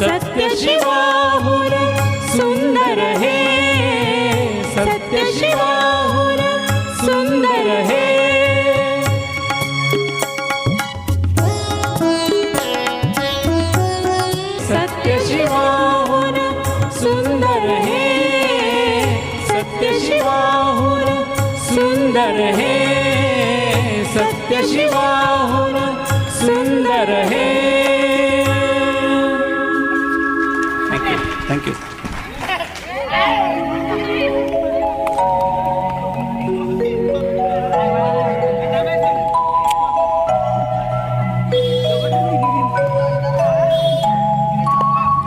सत्य शिवाहुर सुंदर है, सत्य शिवाहुर सुंदर है। सत्य शिवाहुर सुंदर है, सत्य शिवाहुर सुंदर है, सत्य शिवाहुर सुंदर है। Thank you.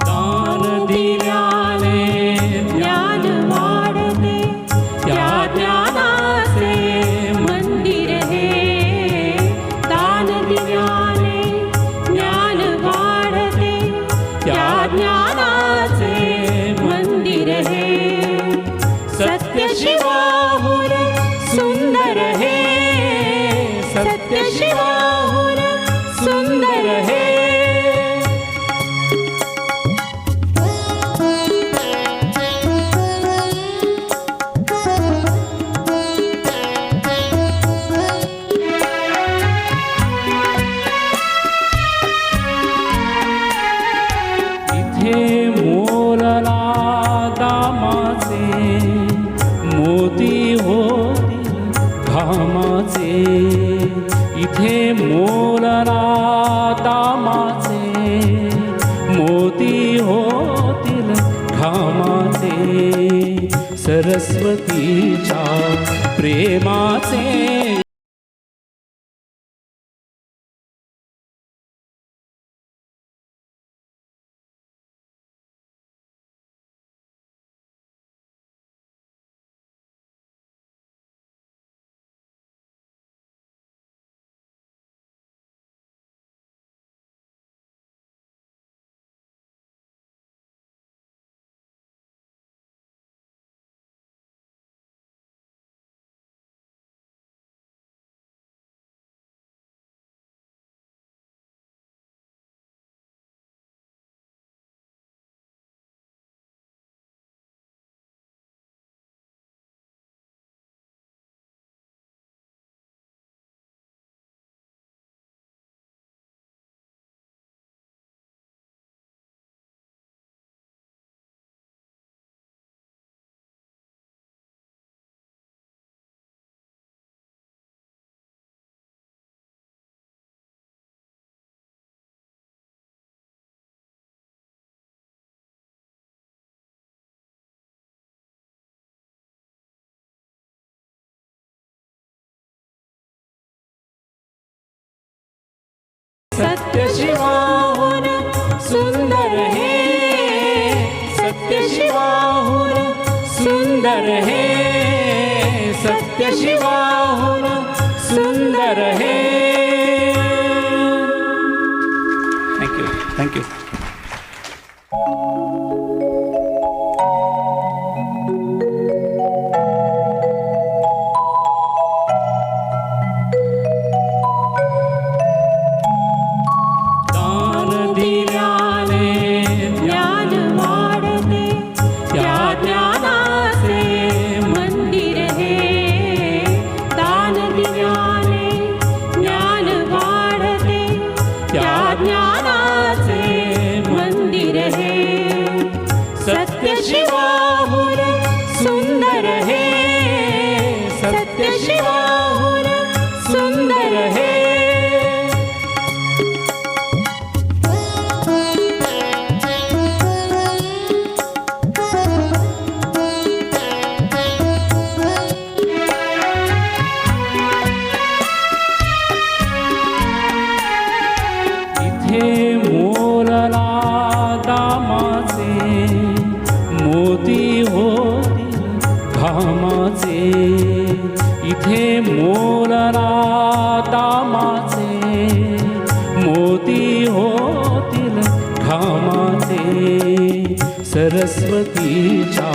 दान दिल्याने ज्ञान वाढते, त्या ज्ञानाचे मंदिर हे। दान दिल्याने ज्ञान वाढते, त्या ज्ञानाचे मंदिर है। सत्य शिवाहुर सुंदर है, सत्य शिवाहुर सुंदर है। इथे मोलला दामाचे, मोती होतील घामाचे। इथे मोलला दामाचे, मोती होतील घामाचे। सरस्वतीच्या प्रेमाचे सत्य शिवाहुर सुंदर है, सत्य शिवाहुर सुंदर है, सत्य शिवाहुर सुंदर है। Thank you. Thank you. सत्य शिवाहुर सुंदर है, सत्य शिवाहुर सुंदर है। इथे मोल कामाचे इथे मोलना दामाचे मोती होतील घामाचे सरस्वतीच्या